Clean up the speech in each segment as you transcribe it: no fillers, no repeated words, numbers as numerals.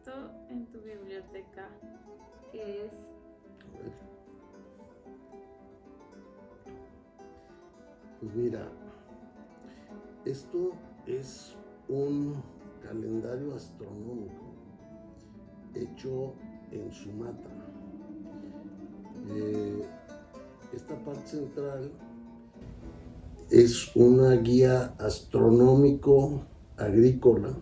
esto en tu biblioteca? ¿Qué es? A ver. Pues mira, esto es un calendario astronómico hecho en Sumatra. Esta parte central es una guía astronómico agrícola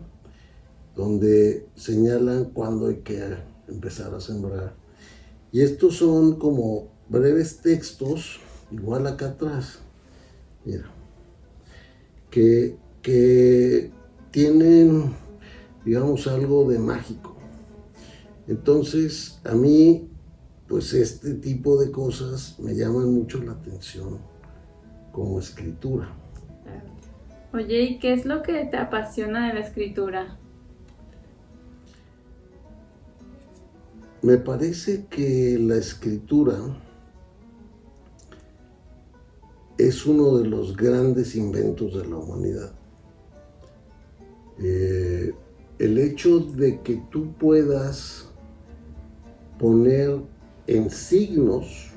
donde señalan cuándo hay que empezar a sembrar. Y estos son como breves textos, igual acá atrás, mira, que tienen, digamos, algo de mágico. Entonces, a mí, pues este tipo de cosas me llaman mucho la atención como escritura. Oye, ¿y qué es lo que te apasiona de la escritura? Me parece que la escritura es uno de los grandes inventos de la humanidad. El hecho de que tú puedas poner en signos,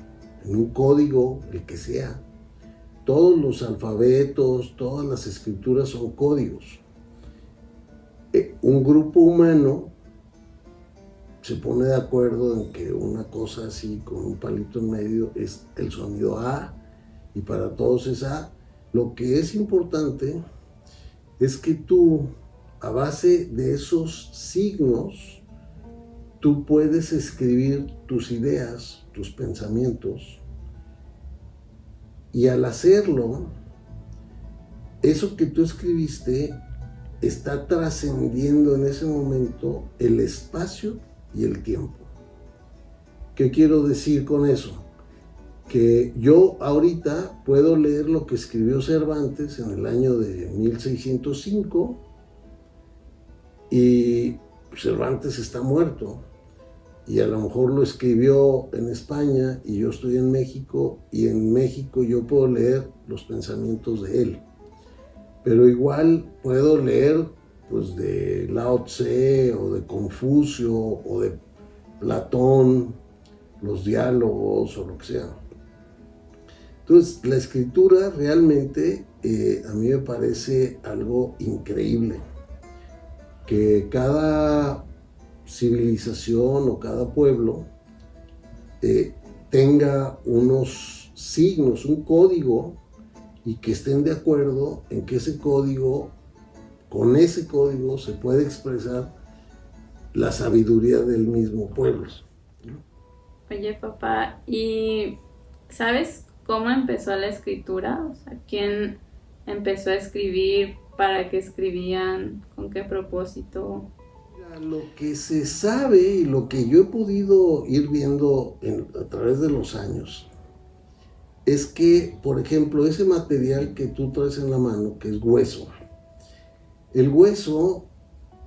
en un código, el que sea, todos los alfabetos, todas las escrituras son códigos. Un grupo humano se pone de acuerdo en que una cosa así, con un palito en medio, es el sonido A, y para todos es A. Lo que es importante es que tú, a base de esos signos, tú puedes escribir tus ideas, tus pensamientos, y al hacerlo, eso que tú escribiste está trascendiendo en ese momento el espacio y el tiempo. ¿Qué quiero decir con eso? Que yo ahorita puedo leer lo que escribió Cervantes en el año de 1605 y Cervantes está muerto, y a lo mejor lo escribió en España y yo estoy en México, y en México yo puedo leer los pensamientos de él. Pero igual puedo leer pues de Lao Tse o de Confucio o de Platón, los diálogos o lo que sea. Entonces, la escritura realmente a mí me parece algo increíble. Que cada civilización o cada pueblo tenga unos signos, un código, y que estén de acuerdo en que ese código, con ese código se puede expresar la sabiduría del mismo pueblo. Oye, papá, ¿y sabes cómo empezó la escritura? O sea, ¿quién empezó a escribir? ¿Para qué escribían? ¿Con qué propósito? Lo que se sabe y lo que yo he podido ir viendo a través de los años es que, por ejemplo, ese material que tú traes en la mano, que es hueso, el hueso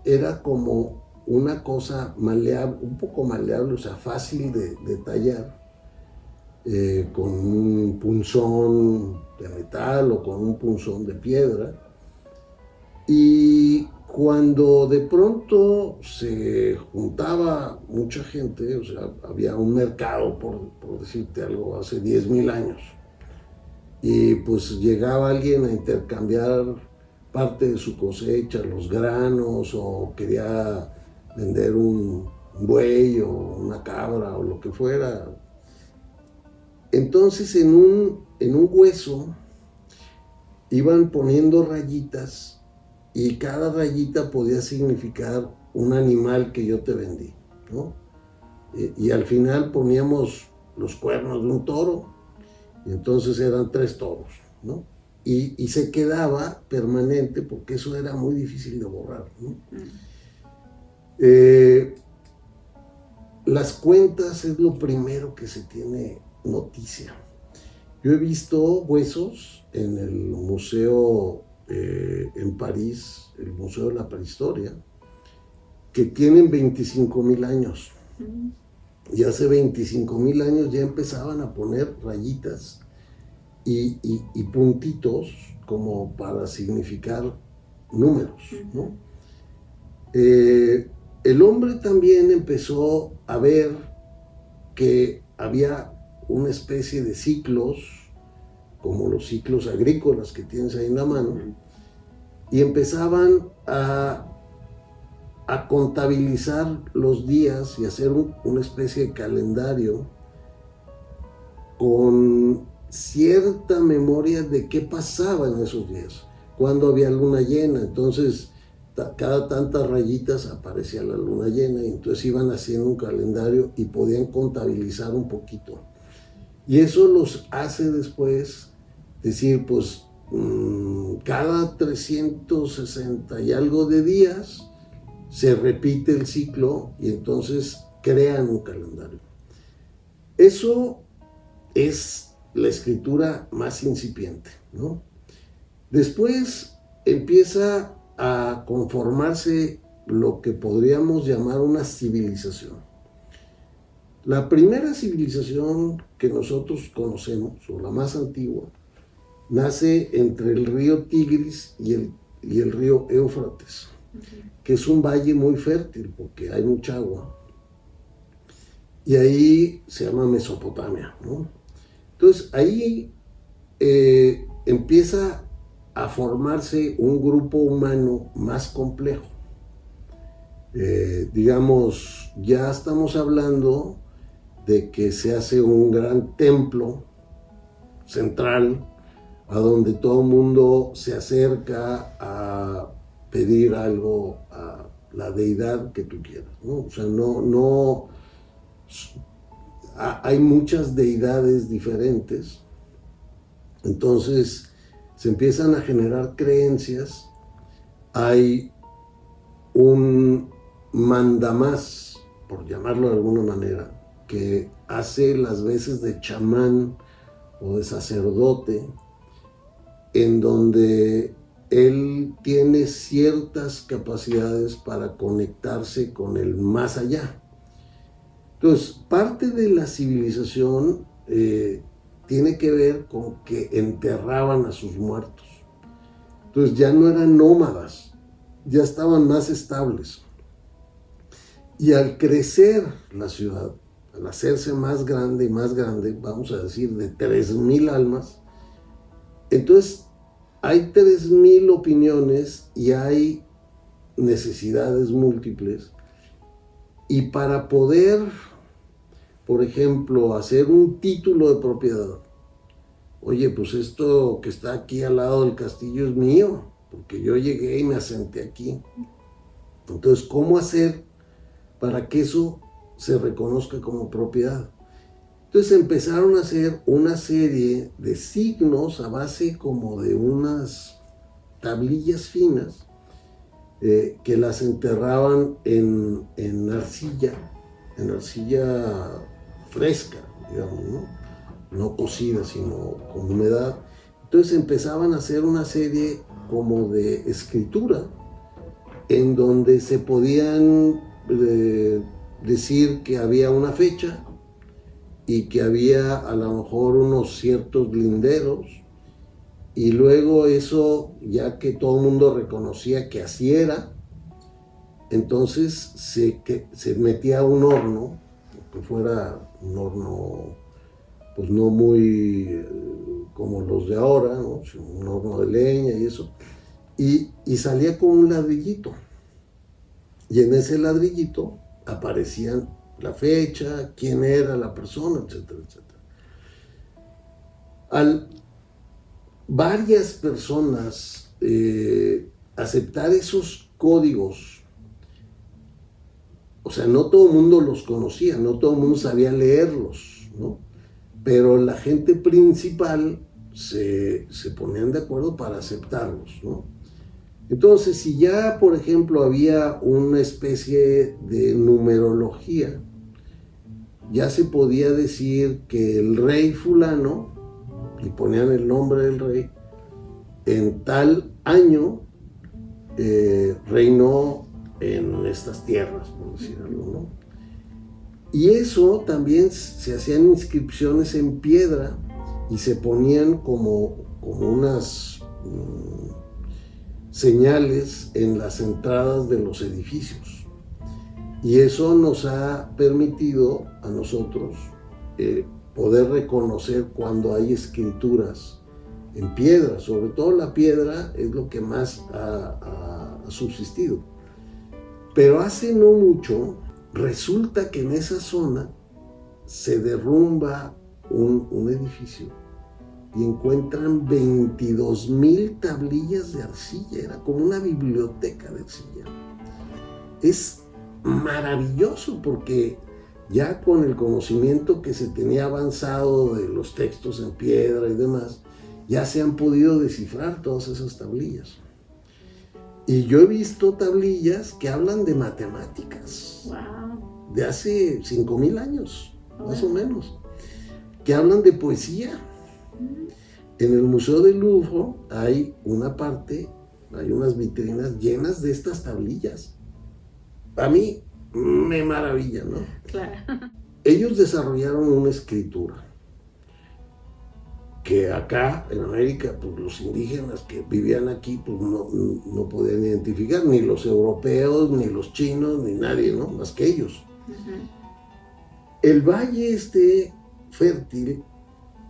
era como una cosa maleable, un poco maleable, o sea, fácil de tallar, con un punzón de metal o con un punzón de piedra. Y cuando de pronto se juntaba mucha gente, o sea, había un mercado, por decirte algo, hace 10,000 años, y pues llegaba alguien a intercambiar parte de su cosecha, los granos, o quería vender un buey o una cabra o lo que fuera. Entonces en un hueso iban poniendo rayitas, y cada rayita podía significar un animal que yo te vendí, ¿no? Y al final poníamos los cuernos de un toro, y entonces eran 3 toros, ¿no? Y se quedaba permanente, porque eso era muy difícil de borrar, ¿no? Las cuentas es lo primero que se tiene noticia. Yo he visto huesos en el museo en París, el Museo de la Prehistoria, que tienen 25,000 años. Y hace 25,000 años ya empezaban a poner rayitas y puntitos como para significar números, ¿no? el hombre también empezó a ver que había una especie de ciclos, como los ciclos agrícolas que tienes ahí en la mano, y empezaban a contabilizar los días y hacer una especie de calendario con cierta memoria de qué pasaba en esos días, cuando había luna llena. Entonces cada tantas rayitas aparecía la luna llena, y entonces iban haciendo un calendario y podían contabilizar un poquito. Y eso los hace después decir, pues cada 360 y algo de días se repite el ciclo, y entonces crean un calendario. Eso es la escritura más incipiente, ¿no? Después empieza a conformarse lo que podríamos llamar una civilización. La primera civilización que nosotros conocemos, o la más antigua, nace entre el río Tigris y el río Éufrates, que es un valle muy fértil porque hay mucha agua. Y ahí se llama Mesopotamia, ¿no? Entonces ahí empieza a formarse un grupo humano más complejo. Digamos, ya estamos hablando de que se hace un gran templo central a donde todo el mundo se acerca a pedir algo a la deidad que tú quieras, ¿no? O sea, no hay muchas deidades diferentes. Entonces se empiezan a generar creencias. Hay un mandamás, por llamarlo de alguna manera, que hace las veces de chamán o de sacerdote, en donde él tiene ciertas capacidades para conectarse con el más allá. Entonces, parte de la civilización tiene que ver con que enterraban a sus muertos. Entonces ya no eran nómadas, ya estaban más estables. Y al crecer la ciudad, al hacerse más grande y más grande, vamos a decir de 3,000 almas, entonces hay 3,000 opiniones y hay necesidades múltiples. Y para poder, por ejemplo, hacer un título de propiedad, oye, pues esto que está aquí al lado del castillo es mío, porque yo llegué y me asenté aquí. Entonces, ¿cómo hacer para que eso se reconozca como propiedad? Entonces empezaron a hacer una serie de signos a base como de unas tablillas finas que las enterraban en arcilla fresca, digamos, no cocida, sino con humedad. Entonces empezaban a hacer una serie como de escritura en donde se podían decir que había una fecha y que había a lo mejor unos ciertos linderos, y luego eso, ya que todo el mundo reconocía que así era, entonces se metía a un horno, que fuera un horno pues no muy como los de ahora, ¿no? Un horno de leña y eso, y salía con un ladrillito, y en ese ladrillito aparecían la fecha, quién era la persona, etcétera, etcétera. Al varias personas aceptar esos códigos, o sea, no todo el mundo los conocía, no todo el mundo sabía leerlos, ¿no? Pero la gente principal se ponían de acuerdo para aceptarlos, ¿no? Entonces, si ya, por ejemplo, había una especie de numerología, ya se podía decir que el rey fulano, y ponían el nombre del rey, en tal año reinó en estas tierras, por decir algo, ¿no? Y eso también se hacían inscripciones en piedra y se ponían como unas señales en las entradas de los edificios. Y eso nos ha permitido a nosotros poder reconocer cuando hay escrituras en piedra. Sobre todo la piedra es lo que más ha subsistido. Pero hace no mucho resulta que en esa zona se derrumba un edificio y encuentran 22,000 tablillas de arcilla. Era como una biblioteca de arcilla. Es maravilloso porque ya con el conocimiento que se tenía avanzado de los textos en piedra y demás, ya se han podido descifrar todas esas tablillas. Y yo he visto tablillas que hablan de matemáticas. Wow. De hace 5,000 años, más o menos, que hablan de poesía. En el Museo del Louvre hay una parte, hay unas vitrinas llenas de estas tablillas. A mí me maravilla, ¿no? Claro. Ellos desarrollaron una escritura que acá en América, pues los indígenas que vivían aquí, pues no podían identificar, ni los europeos, ni los chinos, ni nadie, ¿no? Más que ellos. Uh-huh. El valle fértil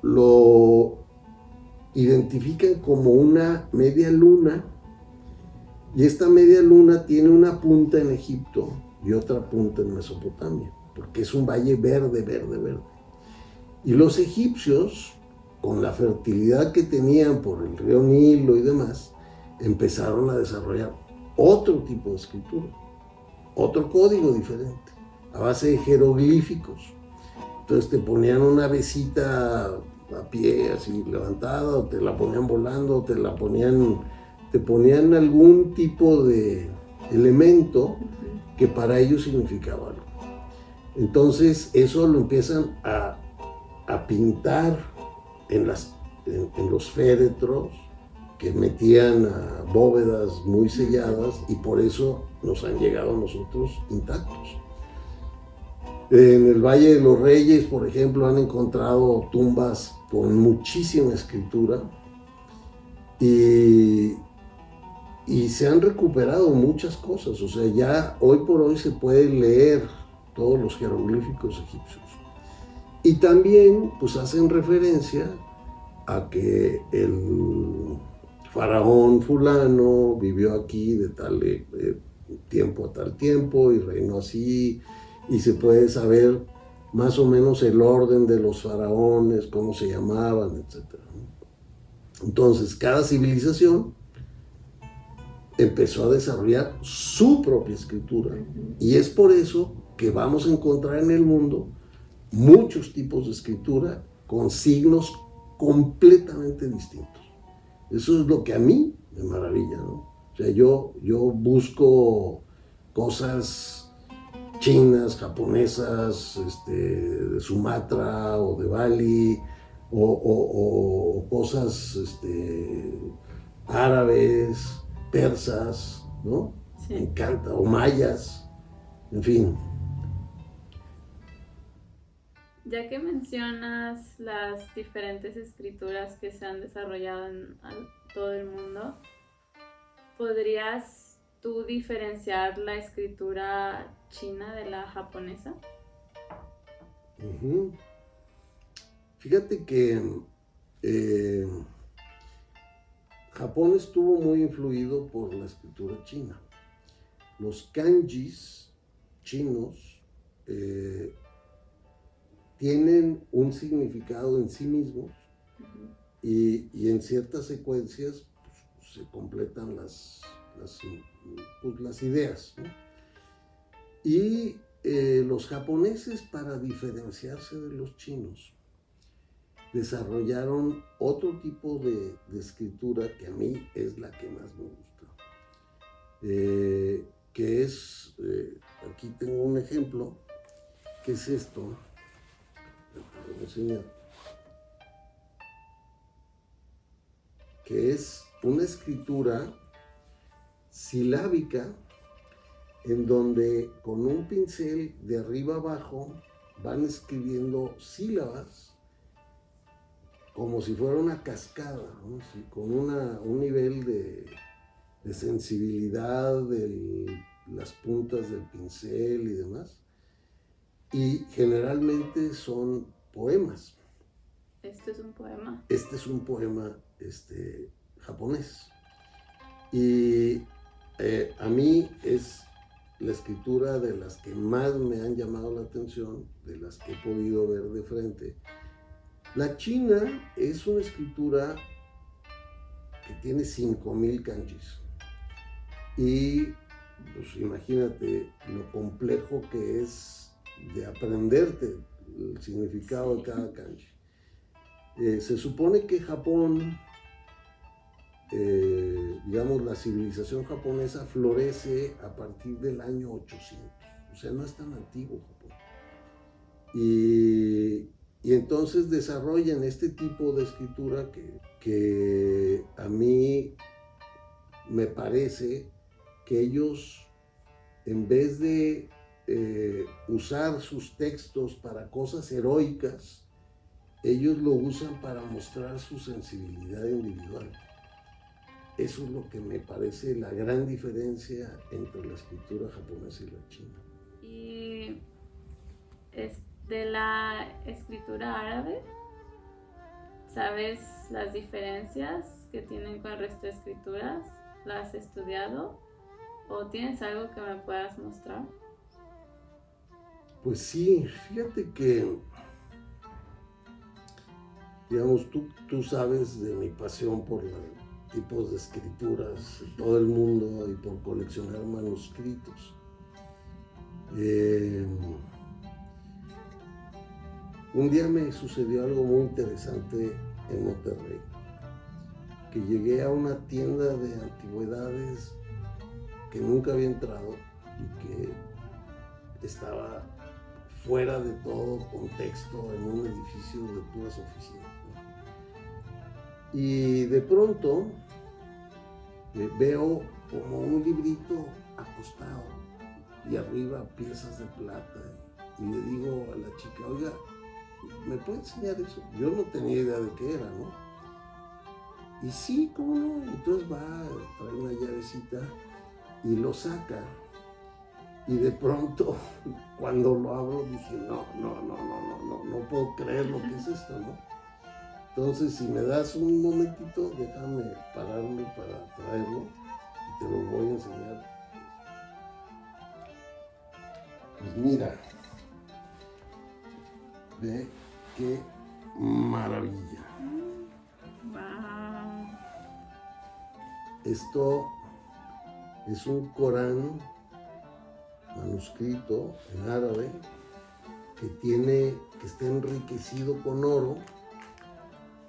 lo identifican como una media luna, y esta media luna tiene una punta en Egipto y otra punta en Mesopotamia, porque es un valle verde, verde, verde. Y los egipcios, con la fertilidad que tenían por el río Nilo y demás, empezaron a desarrollar otro tipo de escritura, otro código diferente, a base de jeroglíficos. Entonces te ponían una besita a pie, así levantada, o te la ponían volando, o te ponían algún tipo de elemento que para ellos significaba algo. Entonces eso lo empiezan a pintar en los féretros, que metían a bóvedas muy selladas, y por eso nos han llegado a nosotros intactos. En el Valle de los Reyes, por ejemplo, han encontrado tumbas con muchísima escritura y se han recuperado muchas cosas. O sea, ya hoy por hoy se puede leer todos los jeroglíficos egipcios. Y también pues hacen referencia a que el faraón fulano vivió aquí de tal tiempo a tal tiempo y reinó así, y se puede saber más o menos el orden de los faraones, cómo se llamaban, etc. Entonces, cada civilización empezó a desarrollar su propia escritura, y es por eso que vamos a encontrar en el mundo muchos tipos de escritura con signos completamente distintos. Eso es lo que a mí me maravilla, ¿no? O sea, yo busco cosas chinas, japonesas, de Sumatra o de Bali, o cosas árabes, persas, ¿no? Sí. Me encanta, o mayas, en fin. Ya que mencionas las diferentes escrituras que se han desarrollado en todo el mundo, ¿podrías tú diferenciar la escritura china de la japonesa? Uh-huh. Fíjate que Japón estuvo muy influido por la escritura china. Los kanjis chinos tienen un significado en sí mismos, uh-huh, y en ciertas secuencias pues, se completan las ideas, ¿no? Y los japoneses, para diferenciarse de los chinos, desarrollaron otro tipo de escritura que a mí es la que más me gusta, que es, aquí tengo un ejemplo, que es esto. Voy a enseñar, que es una escritura silábica en donde con un pincel de arriba abajo van escribiendo sílabas como si fuera una cascada, ¿no? Sí, con un nivel de sensibilidad del las puntas del pincel y demás. Y generalmente son poemas. Este es un poema. Este es un poema japonés. Y a mí es la escritura de las que más me han llamado la atención, de las que he podido ver de frente. La china es una escritura que tiene 5000 kanjis. Y pues imagínate lo complejo que es de aprenderte el significado de cada kanji. Se supone que Japón, digamos, la civilización japonesa florece a partir del año 800. O sea, no es tan antiguo Japón. Y entonces desarrollan este tipo de escritura que a mí me parece que ellos, en vez de usar sus textos para cosas heroicas, ellos lo usan para mostrar su sensibilidad individual. Eso es lo que me parece la gran diferencia entre la escritura japonesa y la china. Y de la escritura árabe, ¿sabes las diferencias que tienen con el resto de escrituras? ¿Las has estudiado? ¿O tienes algo que me puedas mostrar? Pues sí, fíjate que, digamos, tú sabes de mi pasión por los tipos de escrituras en todo el mundo y por coleccionar manuscritos. Un día me sucedió algo muy interesante en Monterrey, que llegué a una tienda de antigüedades que nunca había entrado y que estaba fuera de todo contexto en un edificio de puras oficinas, ¿no? Y de pronto veo como un librito acostado y arriba piezas de plata y le digo a la chica, oiga, ¿me puede enseñar eso? Yo no tenía idea de qué era, ¿no? Y sí, ¿cómo no? Entonces va, trae una llavecita y lo saca. Y de pronto, cuando lo abro, dije, no puedo creer lo que es esto, ¿no? Entonces, si me das un momentito, déjame pararme para traerlo y te lo voy a enseñar. Pues mira, ve qué maravilla. Wow. Esto es un Corán manuscrito en árabe que está enriquecido con oro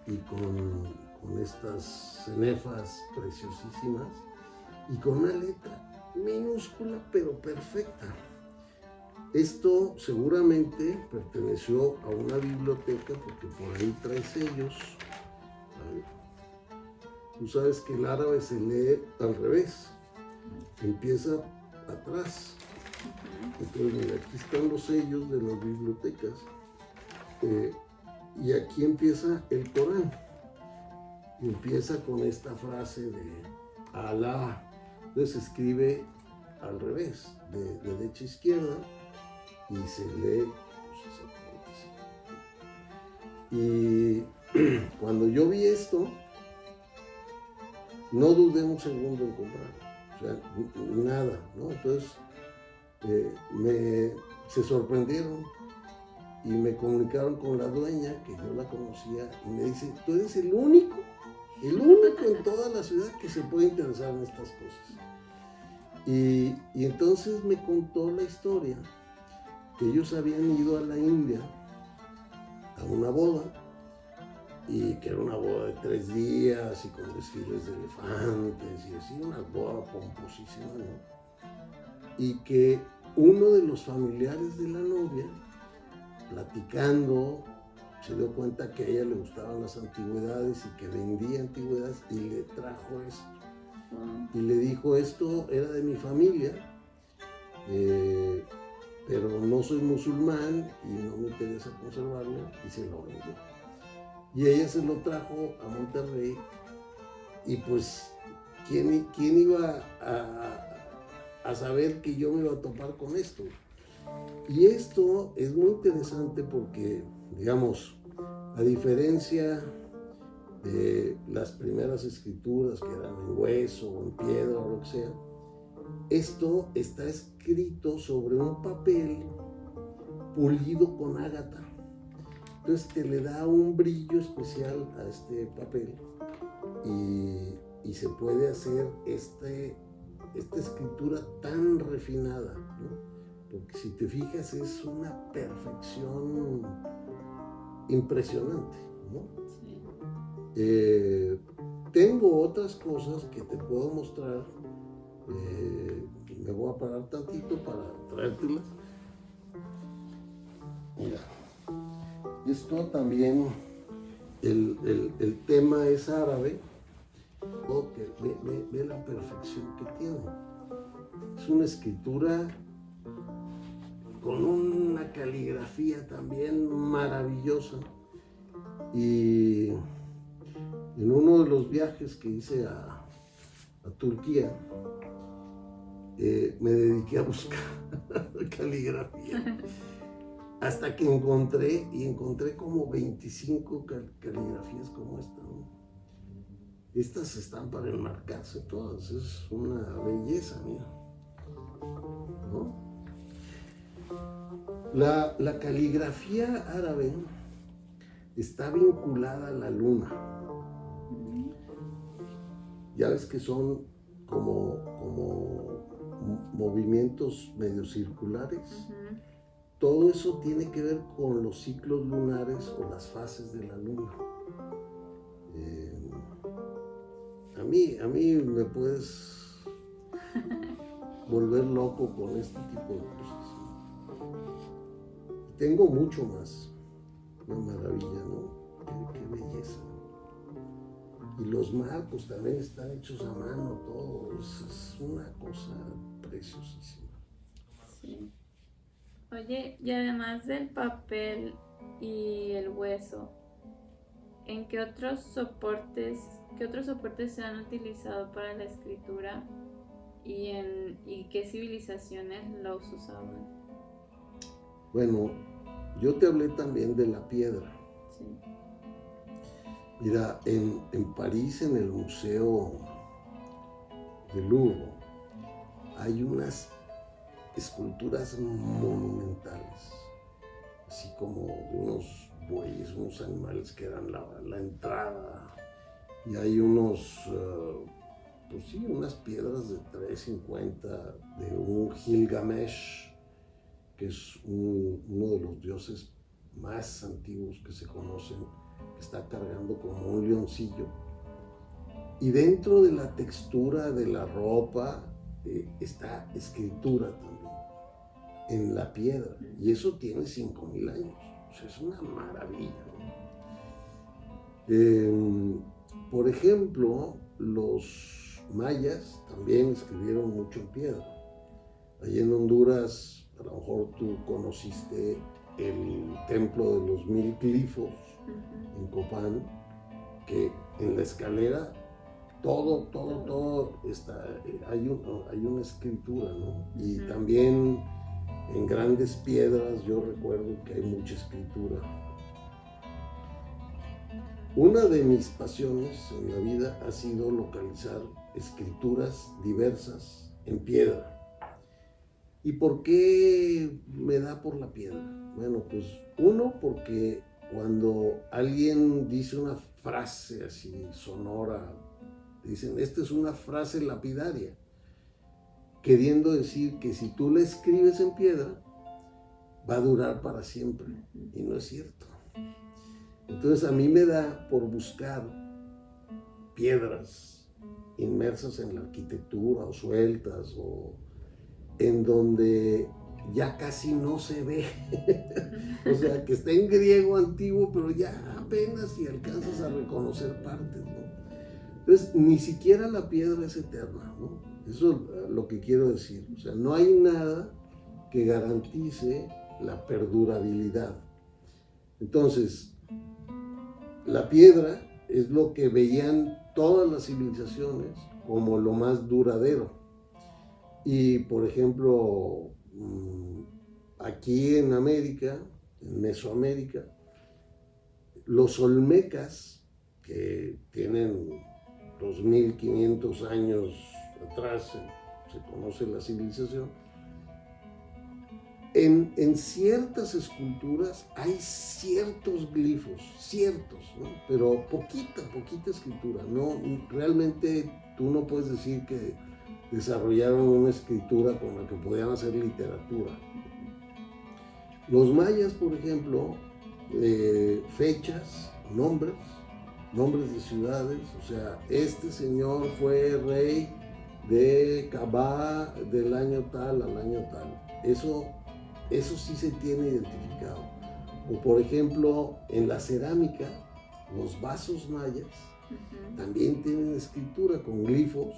y con estas cenefas preciosísimas y con una letra minúscula pero perfecta. Esto seguramente perteneció a una biblioteca porque por ahí trae sellos. Tú sabes que el árabe se lee al revés, empieza atrás. Entonces, mira, aquí están los sellos de las bibliotecas y aquí empieza el Corán. Y empieza con esta frase de Alá. Entonces se escribe al revés, de derecha a izquierda, y se lee pues, y cuando yo vi esto, no dudé un segundo en comprarlo, o sea, nada, ¿no? Entonces se sorprendieron y me comunicaron con la dueña, que yo la conocía, y me dice, tú eres el único en toda la ciudad que se puede interesar en estas cosas. Y entonces me contó la historia que ellos habían ido a la India a una boda, y que era una boda de 3 días y con desfiles de elefantes y así, una boda pomposísima, ¿no? Y que uno de los familiares de la novia, platicando, se dio cuenta que a ella le gustaban las antigüedades y que vendía antigüedades y le trajo esto. Y le dijo, esto era de mi familia, pero no soy musulmán y no me interesa conservarlo, y se lo vendió. Y ella se lo trajo a Monterrey y pues, ¿quién iba a saber que yo me iba a topar con esto. Y esto es muy interesante porque, digamos, a diferencia de las primeras escrituras que eran en hueso o en piedra o lo que sea, esto está escrito sobre un papel pulido con ágata. Entonces te le da un brillo especial a este papel y se puede hacer esta escritura tan refinada, ¿no? Porque si te fijas es una perfección impresionante, ¿no? Sí. Tengo otras cosas que te puedo mostrar. Me voy a parar tantito para traértelas. Mira, esto también, el tema es árabe. Okay, ve la perfección que tiene. Es una escritura con una caligrafía también maravillosa. Y en uno de los viajes que hice a Turquía, me dediqué a buscar caligrafía. Hasta que encontré como 25 caligrafías como esta, ¿no? Estas están para enmarcarse todas, es una belleza, mira, ¿no? La caligrafía árabe está vinculada a la luna. Ya ves que son como movimientos medio circulares. Uh-huh. Todo eso tiene que ver con los ciclos lunares o las fases de la luna. A mí me puedes volver loco con este tipo de cosas. Tengo mucho más. Una maravilla, ¿no? Qué belleza. Y los marcos también están hechos a mano, todo. Es una cosa preciosísima. Sí. Oye, y además del papel y el hueso, ¿en qué otros soportes se han utilizado para la escritura y qué civilizaciones los usaban? Bueno, yo te hablé también de la piedra. Sí. Mira, en París, en el Museo del Louvre, hay unas esculturas monumentales, así como de unos bueyes, unos animales que eran la entrada, y hay unas piedras de 350 de un Gilgamesh, que es uno de los dioses más antiguos que se conocen, que está cargando como un leoncillo. Y dentro de la textura de la ropa está escritura también en la piedra, y eso tiene 5,000 años. O sea, es una maravilla, ¿no? Por ejemplo, los mayas también escribieron mucho en piedra. Allí en Honduras, a lo mejor tú conociste el templo de los 1000 glifos, uh-huh, en Copán, que en la escalera todo está, hay una escritura, ¿no? Y uh-huh, también en grandes piedras yo recuerdo que hay mucha escritura. Una de mis pasiones en la vida ha sido localizar escrituras diversas en piedra. ¿Y por qué me da por la piedra? Bueno, pues uno, porque cuando alguien dice una frase así sonora, dicen, esta es una frase lapidaria, queriendo decir que si tú la escribes en piedra, va a durar para siempre. Y no es cierto. Entonces a mí me da por buscar piedras inmersas en la arquitectura o sueltas o en donde ya casi no se ve. O sea, que está en griego antiguo, pero ya apenas si alcanzas a reconocer partes, ¿no? Entonces, ni siquiera la piedra es eterna, ¿no? Eso es lo que quiero decir. O sea, no hay nada que garantice la perdurabilidad. Entonces, la piedra es lo que veían todas las civilizaciones como lo más duradero. Y por ejemplo, aquí en América, en Mesoamérica, los olmecas, que tienen 2500 años atrás, se conoce la civilización, en ciertas esculturas hay ciertos glifos, ciertos, ¿no? Pero poquita escritura, ¿no? Realmente tú no puedes decir que desarrollaron una escritura con la que podían hacer literatura. Los mayas, por ejemplo, fechas, nombres de ciudades, o sea, este señor fue rey de Cabá del año tal al año tal. Eso sí se tiene identificado. O por ejemplo, en la cerámica, los vasos mayas también tienen escritura con glifos.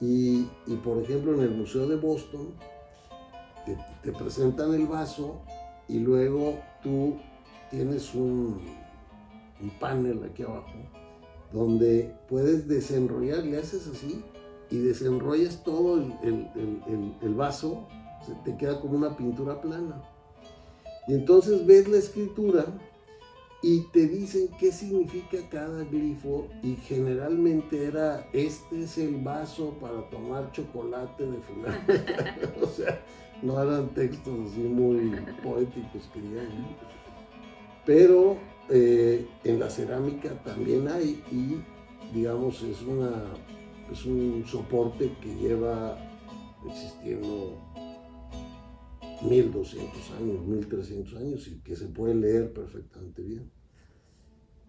Y por ejemplo, en el Museo de Boston, te presentan el vaso y luego tú tienes un panel aquí abajo donde puedes desenrollar, le haces así y desenrollas todo el vaso, te queda como una pintura plana. Y entonces ves la escritura y te dicen qué significa cada glifo, y generalmente era: este es el vaso para tomar chocolate de fulano. O sea, no eran textos así muy poéticos que digamos, ¿no? Pero en la cerámica también hay, y digamos es un soporte que lleva existiendo 1200 años, 1300 años, y que se puede leer perfectamente bien.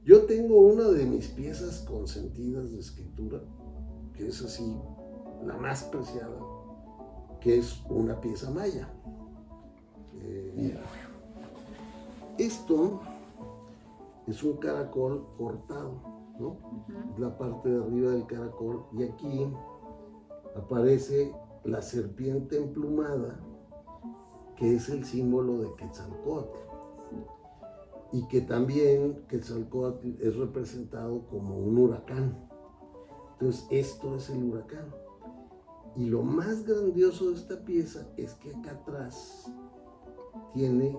Yo tengo una de mis piezas consentidas de escritura, que es así, la más preciada, que es una pieza maya. Esto es un caracol cortado, ¿no? Es la parte de arriba del caracol, y aquí aparece la serpiente emplumada, que es el símbolo de Quetzalcóatl, y que también Quetzalcóatl es representado como un huracán. Entonces esto es el huracán. Y lo más grandioso de esta pieza es que acá atrás tiene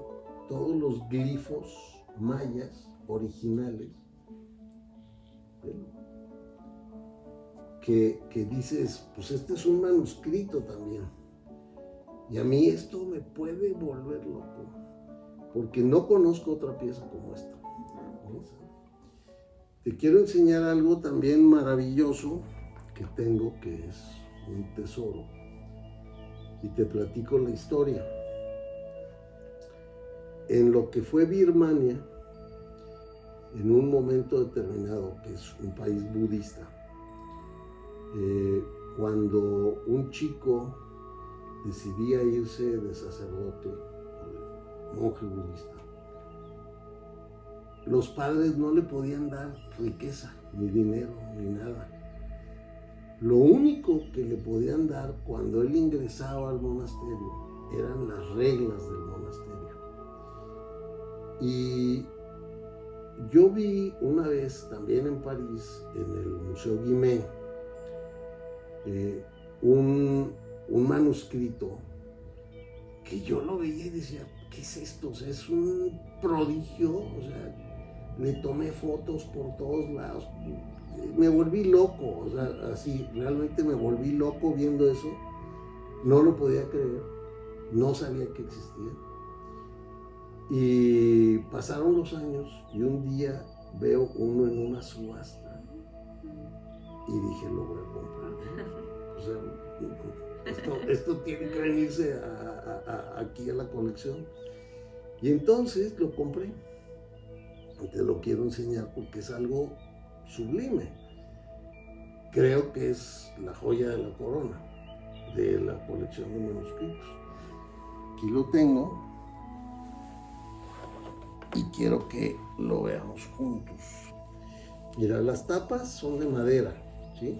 todos los glifos mayas originales, que dices, pues este es un manuscrito también. Y a mí esto me puede volver loco, porque no conozco otra pieza como esta. Te quiero enseñar algo también maravilloso que tengo, que es un tesoro, y te platico la historia. En lo que fue Birmania, en un momento determinado, que es un país budista, cuando un chico decidía irse de sacerdote, de monje budista, los padres no le podían dar riqueza, ni dinero, ni nada. Lo único que le podían dar cuando él ingresaba al monasterio eran las reglas del monasterio. Y yo vi una vez también en París, en el Museo Guimet, un manuscrito que yo lo veía y decía, ¿qué es esto? O sea, es un prodigio. O sea, le tomé fotos por todos lados, me volví loco, o sea, así, realmente me volví loco viendo eso. No lo podía creer, no sabía que existía. Y pasaron los años y un día veo uno en una subasta y dije, lo voy a comprar. O sea, esto tiene que venirse aquí a la colección. Y entonces lo compré. Y te lo quiero enseñar porque es algo sublime. Creo que es la joya de la corona de la colección de manuscritos. Aquí lo tengo y quiero que lo veamos juntos. Mira, las tapas son de madera, ¿sí?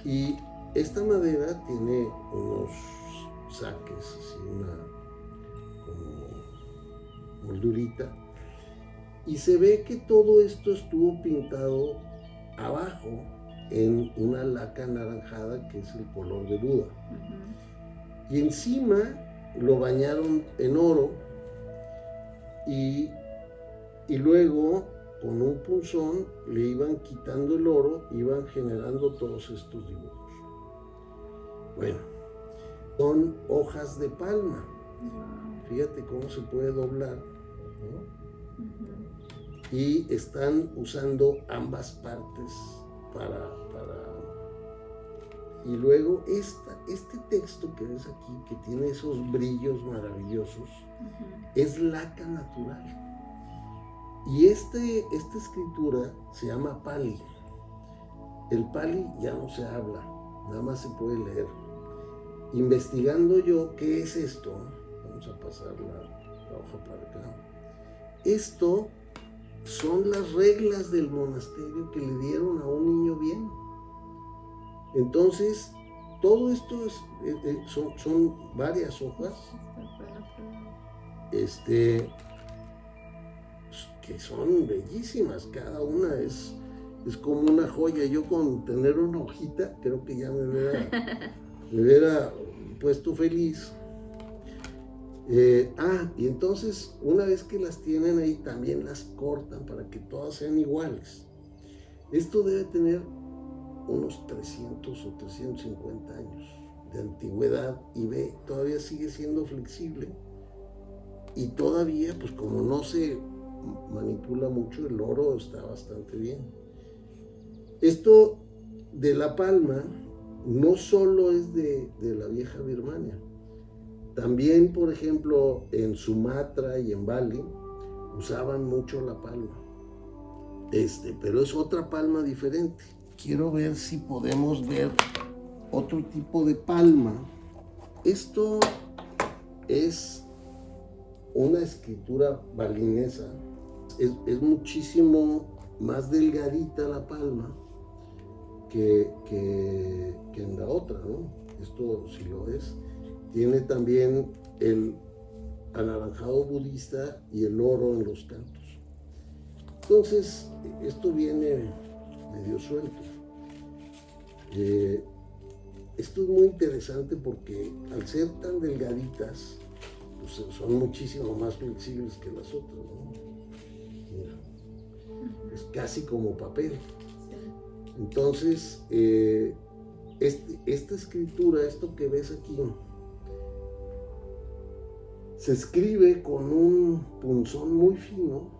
Y esta madera tiene unos saques, así, una como moldurita, y se ve que todo esto estuvo pintado abajo en una laca anaranjada que es el color de Buda. Ujú. Y encima lo bañaron en oro y luego con un punzón le iban quitando el oro, iban generando todos estos dibujos. Bueno, son hojas de palma. Wow. Fíjate cómo se puede doblar, ¿no? Ujú. Y están usando ambas partes para... Y luego este texto que ves aquí, que tiene esos brillos maravillosos, Ujú. es laca natural. Y esta escritura se llama Pali. El Pali ya no se habla, nada más se puede leer. Investigando yo qué es esto, vamos a pasar la hoja para acá. Esto son las reglas del monasterio que le dieron a un niño bien. Entonces, todo esto son varias hojas, que son bellísimas, cada una es como una joya. Yo con tener una hojita creo que ya me hubiera puesto feliz. Y entonces una vez que las tienen ahí también las cortan para que todas sean iguales. Esto debe tener unos 300 o 350 años de antigüedad y ve, todavía sigue siendo flexible y todavía, pues como no se manipula mucho, el oro está bastante bien. Esto de la palma no solo es de la vieja Birmania, también, por ejemplo, en Sumatra y en Bali usaban mucho la palma, pero es otra palma diferente. Quiero ver si podemos ver otro tipo de palma. Esto es una escritura balinesa. Es muchísimo más delgadita la palma que en la otra, ¿no? Esto sí lo es. Tiene también el anaranjado budista y el oro en los cantos. Entonces, esto viene medio suelto. Esto es muy interesante porque al ser tan delgaditas, pues son muchísimo más flexibles que las otras, ¿no? Mira, es casi como papel. Entonces, esta escritura, esto que ves aquí, se escribe con un punzón muy fino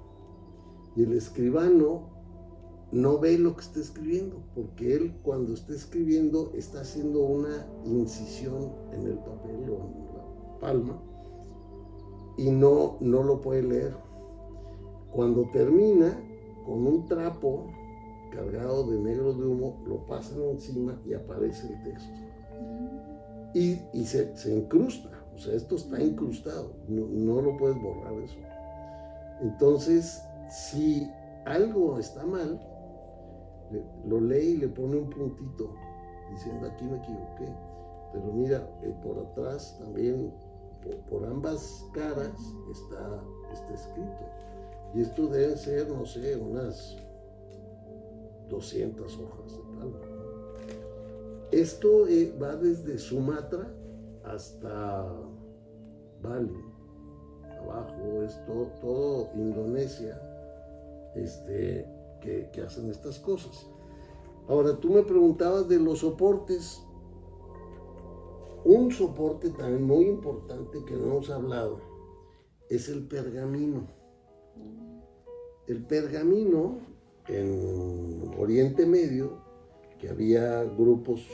y el escribano no ve lo que está escribiendo, porque él cuando está escribiendo está haciendo una incisión en el papel o en la palma y no lo puede leer. Cuando termina, con un trapo cargado de negro de humo, lo pasan encima y aparece el texto. Y se incrusta, o sea, esto está incrustado, no lo puedes borrar eso. Entonces, si algo está mal, lo lee y le pone un puntito diciendo aquí me equivoqué, pero mira, por atrás también, por ambas caras está escrito. Y esto deben ser, no sé, unas 200 hojas de palma. Esto va desde Sumatra hasta Bali, abajo, es todo Indonesia, que hacen estas cosas. Ahora, tú me preguntabas de los soportes. Un soporte también muy importante que no hemos hablado es el pergamino. El pergamino en Oriente Medio, que había grupos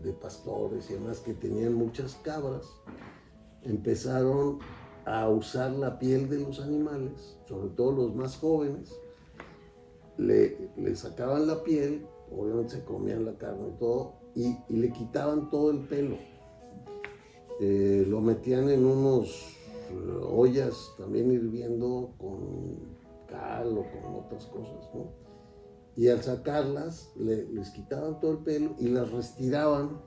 de pastores y demás que tenían muchas cabras, empezaron a usar la piel de los animales, sobre todo los más jóvenes, le sacaban la piel, obviamente se comían la carne y todo, y le quitaban todo el pelo. Lo metían en unos ollas también hirviendo con cal o con otras cosas, ¿no? Y al sacarlas, les quitaban todo el pelo y las restiraban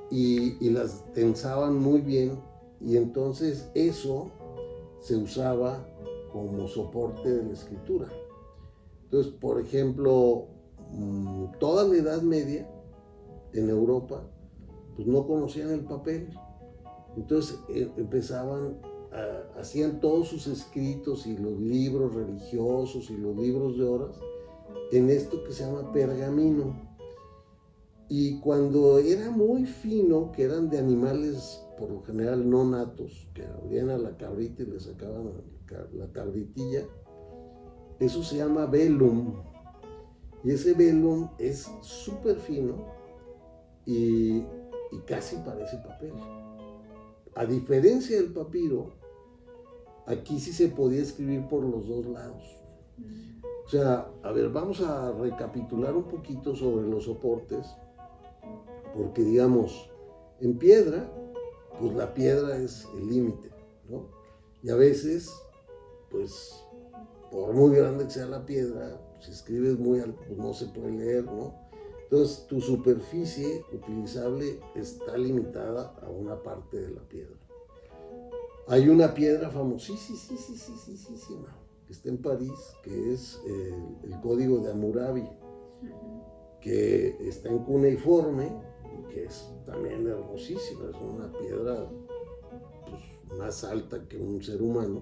y las tensaban muy bien, y entonces eso se usaba como soporte de la escritura. Entonces, por ejemplo, toda la Edad Media en Europa, pues no conocían el papel. Entonces hacían todos sus escritos y los libros religiosos y los libros de horas en esto que se llama pergamino. Y cuando era muy fino, que eran de animales por lo general no natos, que abrían a la cabrita y le sacaban la cabritilla, eso se llama velum. Y ese velum es súper fino y casi parece papel. A diferencia del papiro, aquí sí se podía escribir por los dos lados. O sea, a ver, vamos a recapitular un poquito sobre los soportes, porque digamos, en piedra, pues la piedra es el límite, ¿no? Y a veces, pues, por muy grande que sea la piedra, si escribes muy alto, pues no se puede leer, ¿no? Entonces, tu superficie utilizable está limitada a una parte de la piedra. Hay una piedra famosísima que está en París, que es el Código de Hammurabi, que está en cuneiforme y que es también hermosísima. Es una piedra pues, más alta que un ser humano.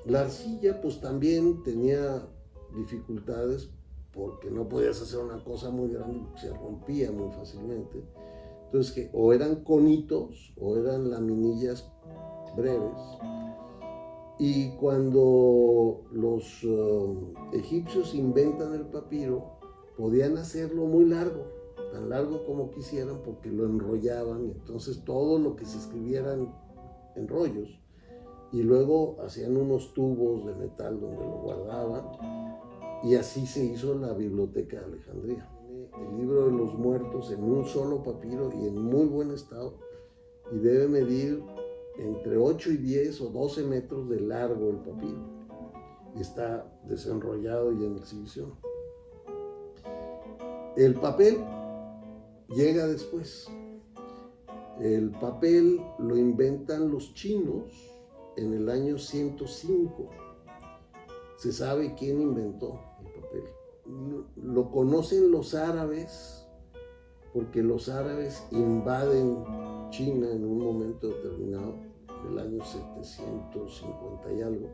La arcilla pues también tenía dificultades porque no podías hacer una cosa muy grande, se rompía muy fácilmente. Entonces, que o eran conitos o eran laminillas breves. Y cuando los egipcios inventan el papiro, podían hacerlo muy largo, tan largo como quisieran, porque lo enrollaban, y entonces todo lo que se escribieran en rollos, y luego hacían unos tubos de metal donde lo guardaban, y así se hizo la Biblioteca de Alejandría. El libro de los muertos en un solo papiro y en muy buen estado, y debe medir entre 8 y 10 o 12 metros de largo el papiro, y está desenrollado y en exhibición. El papel llega después. El papel lo inventan los chinos en el año 105. Se sabe quién inventó el papel. Lo conocen los árabes, porque los árabes invaden China en un momento determinado, el año 750 y algo.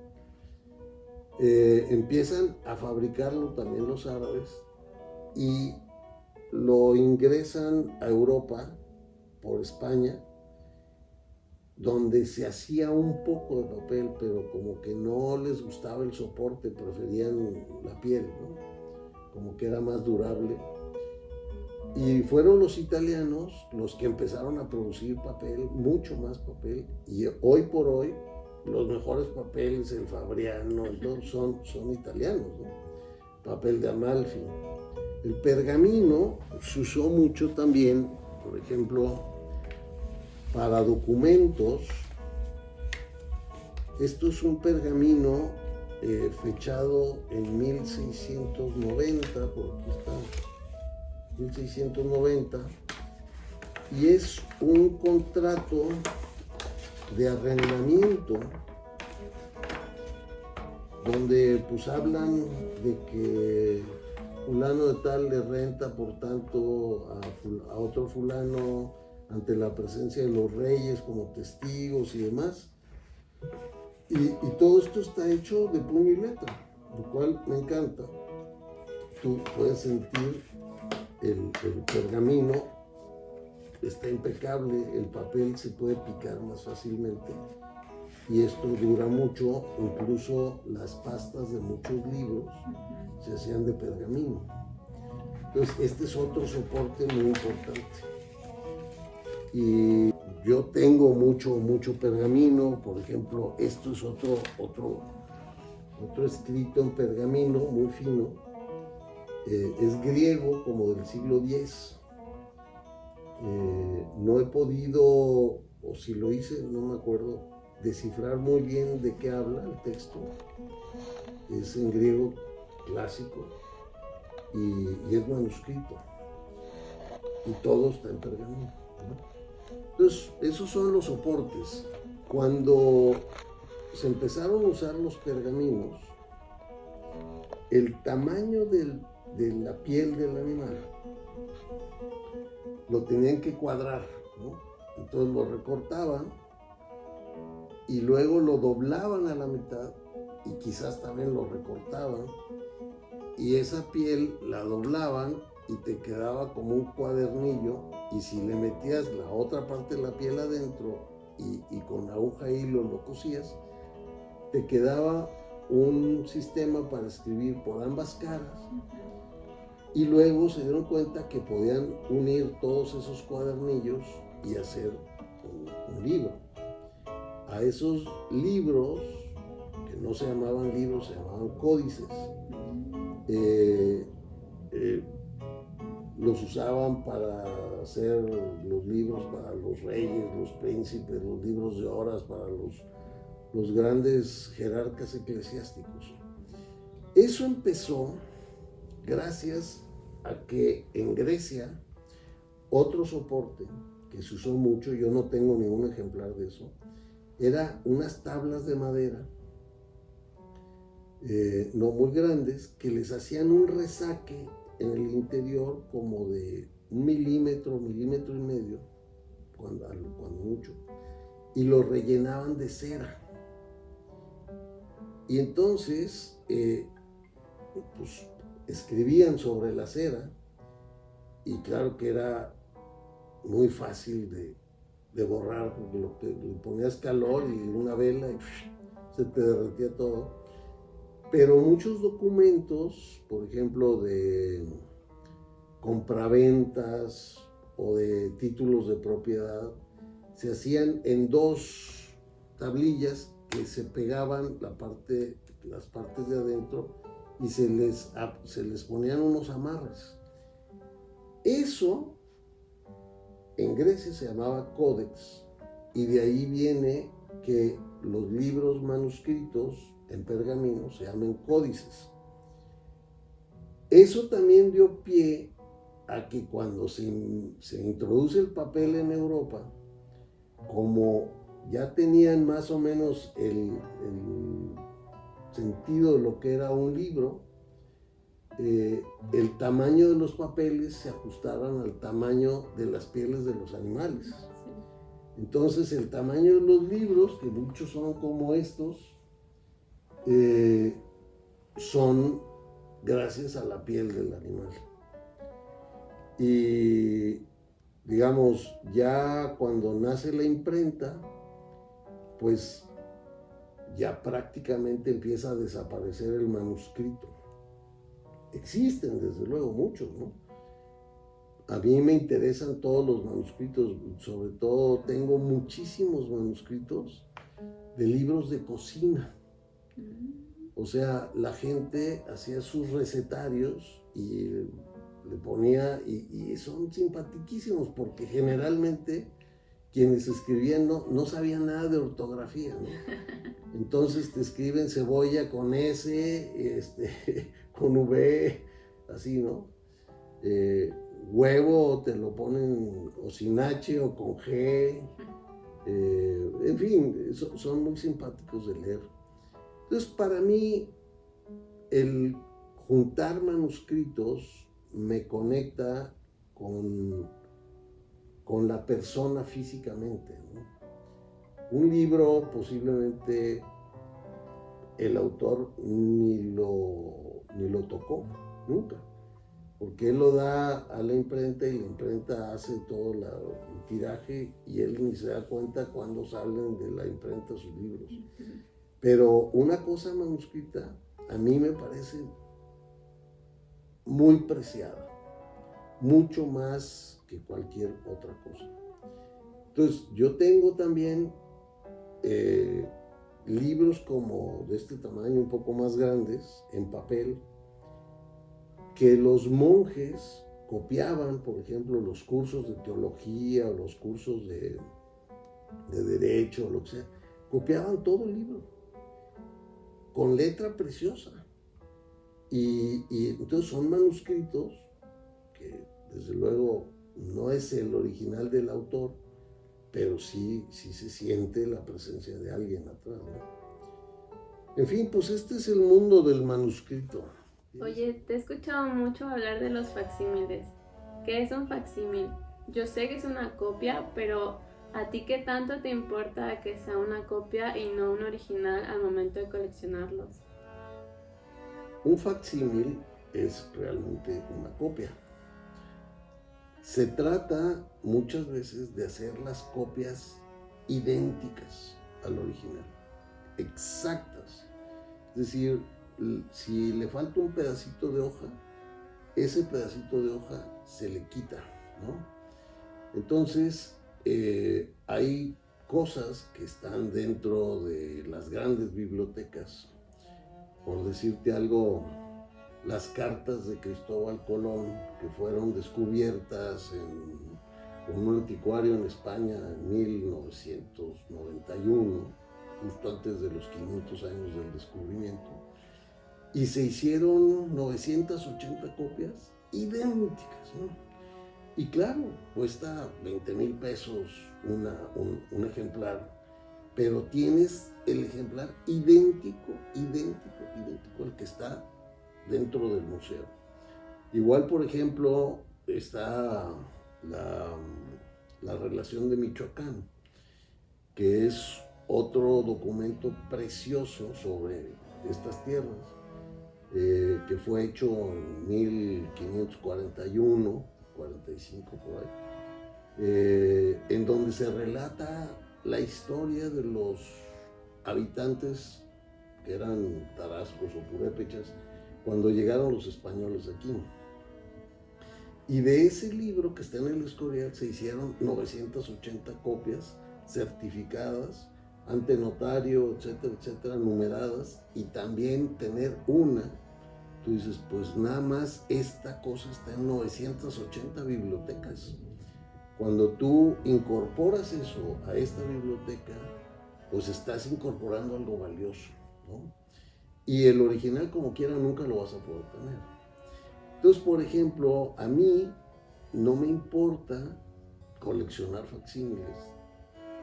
Empiezan a fabricarlo también los árabes y lo ingresan a Europa por España, donde se hacía un poco de papel, pero como que no les gustaba el soporte, preferían la piel, ¿no? Como que era más durable. Y fueron los italianos los que empezaron a producir papel, mucho más papel, y hoy por hoy los mejores papeles, el Fabriano, son italianos, ¿no? Papel de Amalfi. El pergamino se usó mucho también, por ejemplo, para documentos. Esto es un pergamino fechado en 1690, por aquí está, 1690, y es un contrato de arrendamiento donde pues hablan de que fulano de tal le renta por tanto a otro fulano ante la presencia de los reyes como testigos y demás. Y todo esto está hecho de puño y letra, lo cual me encanta. Tú puedes sentir el pergamino, está impecable, el papel se puede picar más fácilmente y esto dura mucho. Incluso las pastas de muchos libros se hacían de pergamino. Entonces este es otro soporte muy importante. Y yo tengo mucho pergamino. Por ejemplo, esto es otro escrito en pergamino muy fino. Es griego, como del siglo X. No he podido, o si lo hice, no me acuerdo, descifrar muy bien de qué habla el texto. Es en griego clásico y es manuscrito. Y todo está en pergamino, ¿no? Entonces, esos son los soportes. Cuando se empezaron a usar los pergaminos, el tamaño del de la piel del animal, lo tenían que cuadrar, ¿no? Entonces lo recortaban y luego lo doblaban a la mitad y quizás también lo recortaban, y esa piel la doblaban y te quedaba como un cuadernillo, y si le metías la otra parte de la piel adentro y con aguja e hilo lo cosías, te quedaba un sistema para escribir por ambas caras. Y luego se dieron cuenta que podían unir todos esos cuadernillos y hacer un libro. A esos libros, que no se llamaban libros, se llamaban códices, los usaban para hacer los libros para los reyes, los príncipes, los libros de horas para los grandes jerarcas eclesiásticos. Eso empezó gracias a que en Grecia otro soporte que se usó mucho, yo no tengo ningún ejemplar de eso, era unas tablas de madera, no muy grandes, que les hacían un resaque en el interior como de 1 milímetro, milímetro y medio, cuando mucho, y lo rellenaban de cera. Y entonces, pues escribían sobre la cera, y claro que era muy fácil de borrar, porque le ponías calor y una vela y se te derretía todo. Pero muchos documentos, por ejemplo, de compraventas o de títulos de propiedad, se hacían en 2 tablillas que se pegaban las partes de adentro, y se les ponían unos amarres. Eso en Grecia se llamaba códex, y de ahí viene que los libros manuscritos en pergamino se llaman códices. Eso también dio pie a que cuando se introduce el papel en Europa, como ya tenían más o menos el sentido de lo que era un libro, el tamaño de los papeles se ajustaban al tamaño de las pieles de los animales. Entonces el tamaño de los libros, que muchos son como estos, son gracias a la piel del animal. Y digamos, ya cuando nace la imprenta, pues ya prácticamente empieza a desaparecer el manuscrito. Existen desde luego muchos, ¿no? A mí me interesan todos los manuscritos, sobre todo tengo muchísimos manuscritos de libros de cocina. O sea, la gente hacía sus recetarios y le ponía, y son simpaticísimos, porque generalmente quienes escribían no sabían nada de ortografía, ¿no? Entonces te escriben cebolla con S, con V, así, ¿no? Huevo te lo ponen o sin H o con G, en fin, son muy simpáticos de leer. Entonces, para mí, el juntar manuscritos me conecta con la persona físicamente, ¿no? Un libro posiblemente el autor ni lo tocó, nunca, porque él lo da a la imprenta y la imprenta hace todo el tiraje, y él ni se da cuenta cuando salen de la imprenta sus libros. Pero una cosa manuscrita a mí me parece muy preciada, mucho más que cualquier otra cosa. Entonces yo tengo también libros como de este tamaño, un poco más grandes, en papel, que los monjes copiaban, por ejemplo, los cursos de teología o los cursos de derecho, o lo que sea, copiaban todo el libro con letra preciosa, y entonces son manuscritos que desde luego no es el original del autor, pero sí se siente la presencia de alguien atrás, ¿no? En fin, pues este es el mundo del manuscrito. Oye, te he escuchado mucho hablar de los facsímiles. ¿Qué es un facsímil? Yo sé que es una copia, pero ¿a ti qué tanto te importa que sea una copia y no un original al momento de coleccionarlos? Un facsímil es realmente una copia. Se trata muchas veces de hacer las copias idénticas al original, exactas. Es decir, si le falta un pedacito de hoja, ese pedacito de hoja se le quita, ¿no? Entonces, hay cosas que están dentro de las grandes bibliotecas. Por decirte algo, las cartas de Cristóbal Colón, que fueron descubiertas en un anticuario en España en 1991, justo antes de los 500 años del descubrimiento, y se hicieron 980 copias idénticas, ¿no? Y claro, cuesta 20,000 pesos un ejemplar, pero tienes el ejemplar idéntico al que está dentro del museo. Igual, por ejemplo, está la relación de Michoacán, que es otro documento precioso sobre estas tierras, que fue hecho en 1541, 45 por ahí, en donde se relata la historia de los habitantes que eran tarascos o purépechas cuando llegaron los españoles aquí. Y de ese libro que está en el Escorial se hicieron 980 copias certificadas ante notario, etcétera, etcétera, numeradas, y también tener una. Tú dices, pues nada más esta cosa está en 980 bibliotecas. Cuando tú incorporas eso a esta biblioteca, pues estás incorporando algo valioso, ¿no? Y el original, como quiera, nunca lo vas a poder tener. Entonces, por ejemplo, a mí no me importa coleccionar facsímiles,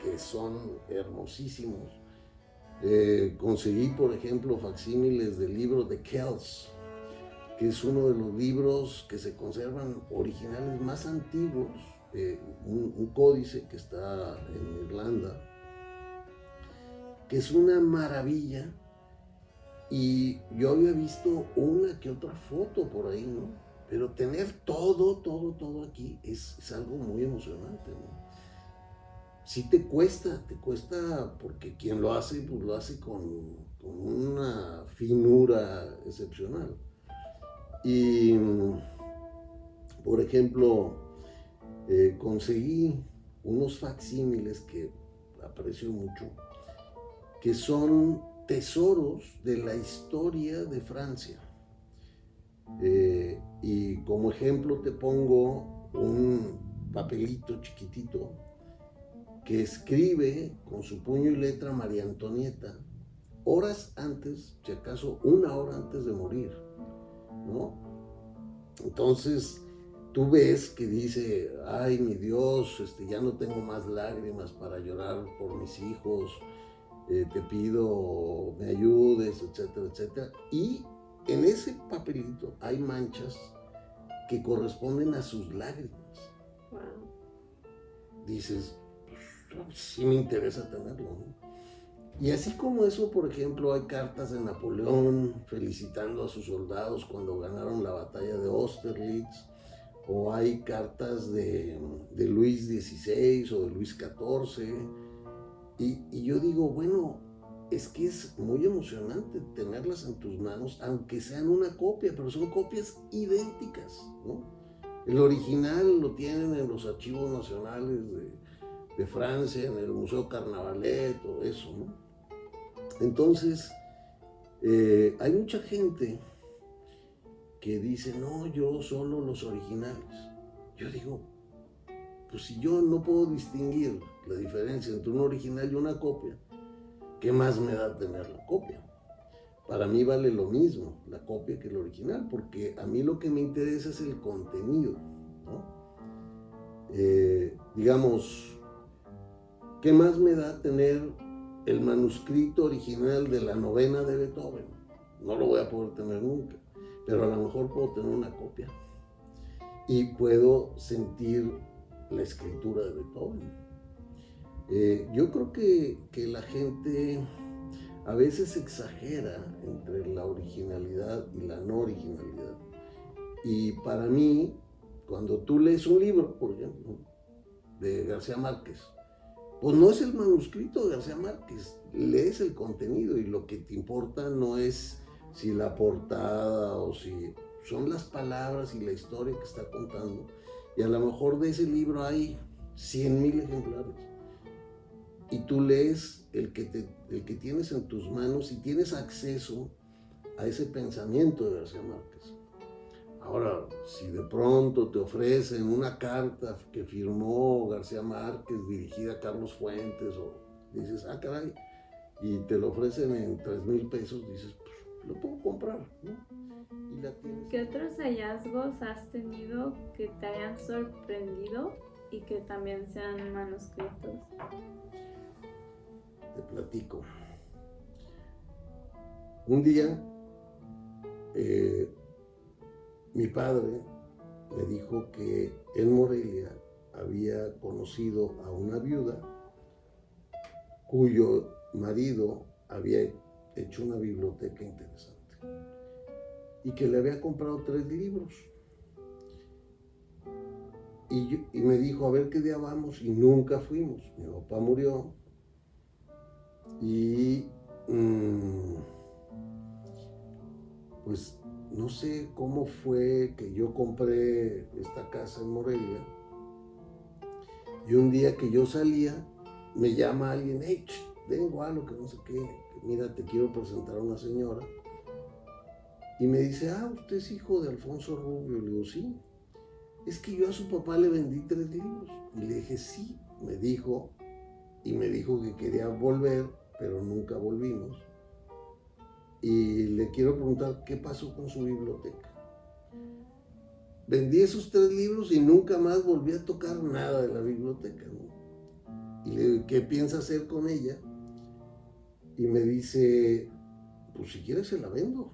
que son hermosísimos. Conseguí, por ejemplo, facsímiles del libro de Kells, que es uno de los libros que se conservan originales más antiguos, un códice que está en Irlanda, que es una maravilla. Y yo había visto una que otra foto por ahí, ¿no? Pero tener todo aquí es algo muy emocionante, ¿no? Sí te cuesta porque quien lo hace, pues lo hace con una finura excepcional. Y, por ejemplo, conseguí unos facsímiles que aprecio mucho, que son tesoros de la historia de Francia. Y como ejemplo te pongo un papelito chiquitito que escribe con su puño y letra María Antonieta horas antes, si acaso una hora antes de morir, ¿no? Entonces tú ves que dice, ay mi Dios, ya no tengo más lágrimas para llorar por mis hijos, te pido me ayudes, etcétera, etcétera. Y en ese papelito hay manchas que corresponden a sus lágrimas. Wow. Dices, pues, sí me interesa tenerlo, ¿no? Y así como eso, por ejemplo, hay cartas de Napoleón felicitando a sus soldados cuando ganaron la batalla de Austerlitz, o hay cartas de Luis XVI o de Luis XIV. Y yo digo, bueno, es que es muy emocionante tenerlas en tus manos, aunque sean una copia, pero son copias idénticas, ¿no? El original lo tienen en los archivos nacionales de Francia, en el Museo Carnavalet, todo eso, ¿no? Entonces, hay mucha gente que dice, no, yo solo los originales. Yo digo, pues si yo no puedo distinguir la diferencia entre un original y una copia, ¿qué más me da tener la copia? Para mí vale lo mismo la copia que el original, porque a mí lo que me interesa es el contenido, ¿no? Digamos, ¿qué más me da tener el manuscrito original de la novena de Beethoven? No lo voy a poder tener nunca. pero a lo mejor puedo tener una copia y puedo sentir la escritura de Beethoven. Yo creo que la gente a veces exagera entre la originalidad y la no originalidad. Y para mí, cuando tú lees un libro, por ejemplo, de García Márquez, pues no es el manuscrito de García Márquez, lees el contenido y lo que te importa no es si la portada o si son las palabras y la historia que está contando. Y a lo mejor de ese libro hay 100,000 ejemplares. Y tú lees el que tienes en tus manos y tienes acceso a ese pensamiento de García Márquez. Ahora, si de pronto te ofrecen una carta que firmó García Márquez dirigida a Carlos Fuentes, o dices, ah, caray, y te lo ofrecen en 3,000 pesos, dices, pues lo puedo comprar, ¿no? Y la tienes. ¿Qué otros hallazgos has tenido que te hayan sorprendido y que también sean manuscritos? Te platico. Un día, mi padre me dijo que en Morelia había conocido a una viuda cuyo marido había hecho una biblioteca interesante y que le había comprado 3 libros. Y me dijo, a ver qué día vamos, y nunca fuimos. Mi papá murió y pues no sé cómo fue que yo compré esta casa en Morelia, y un día que yo salía me llama alguien, hey, vengo a lo que no sé qué, mira, te quiero presentar a una señora, y me dice, ah, usted es hijo de Alfonso Rubio. Le digo, sí, es que yo a su papá le vendí 3 libros, y le dije, sí, me dijo que quería volver, pero nunca volvimos. Y le quiero preguntar qué pasó con su biblioteca. Vendí esos 3 libros y nunca más volví a tocar nada de la biblioteca, ¿no? Y le digo, ¿qué piensa hacer con ella? Y me dice, pues si quieres se la vendo.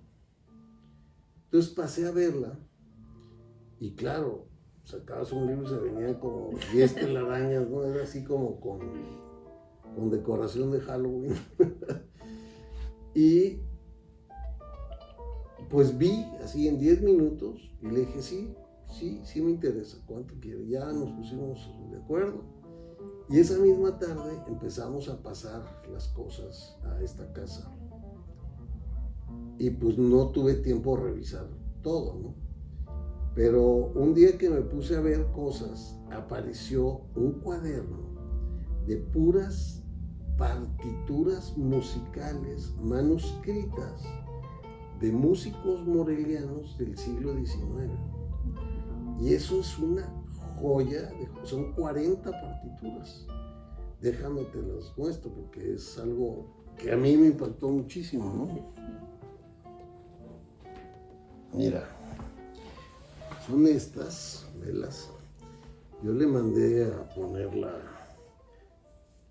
Entonces pasé a verla y claro, sacabas un libro y se venían como 10 telarañas, ¿no? Era así como con decoración de Halloween. Y pues vi así en 10 minutos y le dije, sí me interesa, ¿cuánto quiere? Ya nos pusimos de acuerdo y esa misma tarde empezamos a pasar las cosas a esta casa y pues no tuve tiempo de revisar todo, ¿no? Pero un día que me puse a ver cosas, apareció un cuaderno de puras partituras musicales manuscritas de músicos morelianos del siglo XIX. Y eso es una joya, son 40 partituras. Déjame te las muestro porque es algo que a mí me impactó muchísimo, ¿no? Mira, son estas velas. Yo le mandé a ponerla,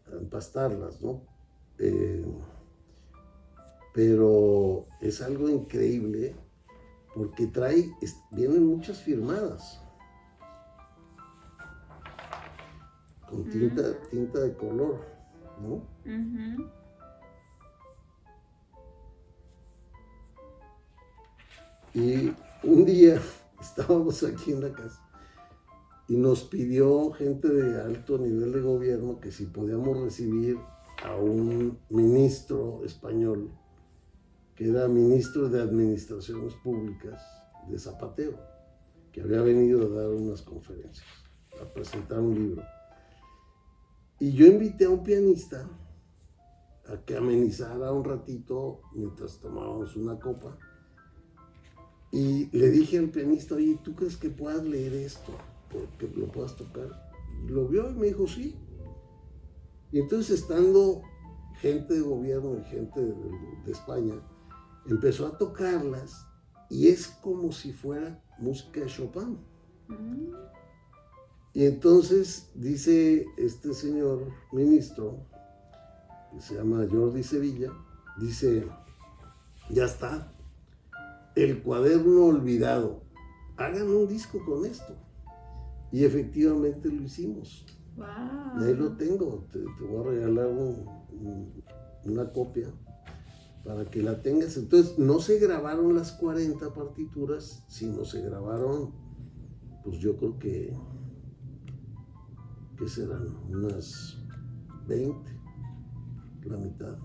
a empastarlas, ¿no? Pero es algo increíble porque vienen muchas firmadas con tinta de color, ¿no? Uh-huh. Y un día estábamos aquí en la casa y nos pidió gente de alto nivel de gobierno que si podíamos recibir a un ministro español que era ministro de Administraciones Públicas de Zapatero, que había venido a dar unas conferencias, a presentar un libro. Y yo invité a un pianista a que amenizara un ratito mientras tomábamos una copa. Y le dije al pianista, oye, ¿tú crees que puedas leer esto? Porque lo puedas tocar. Y lo vio y me dijo, sí. Y entonces, estando gente de gobierno y gente de España, empezó a tocarlas y es como si fuera música de Chopin. Y entonces dice este señor ministro, que se llama Jordi Sevilla, dice, ya está. el cuaderno olvidado. Hagan un disco con esto. Y efectivamente lo hicimos. Wow. Y ahí lo tengo. Te voy a regalar una copia para que la tengas. Entonces, no se grabaron las 40 partituras, sino se grabaron, pues yo creo que serán unas 20, la mitad.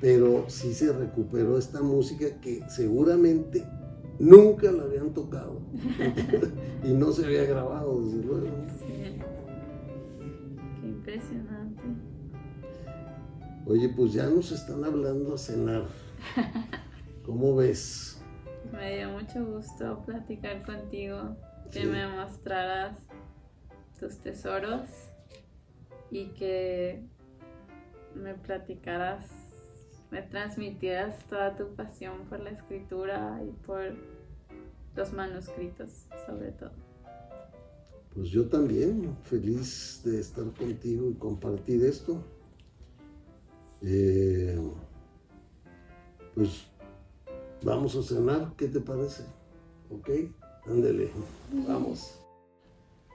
Pero sí se recuperó esta música que seguramente nunca la habían tocado y no se había grabado, desde luego. Sí. Qué impresionante. Oye, pues ya nos están hablando a cenar. ¿Cómo ves? Me dio mucho gusto platicar contigo, que Sí. me mostraras tus tesoros y que me platicaras, me transmitieras toda tu pasión por la escritura y por los manuscritos, sobre todo. Pues yo también, feliz de estar contigo y compartir esto. Pues vamos a cenar, ¿qué te parece? ¿Ok? Ándele, vamos.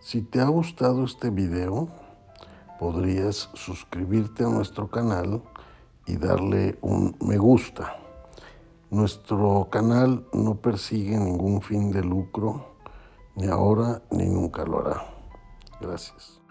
Si te ha gustado este video, podrías suscribirte a nuestro canal y darle un me gusta. Nuestro canal no persigue ningún fin de lucro, ni ahora ni nunca lo hará. Gracias.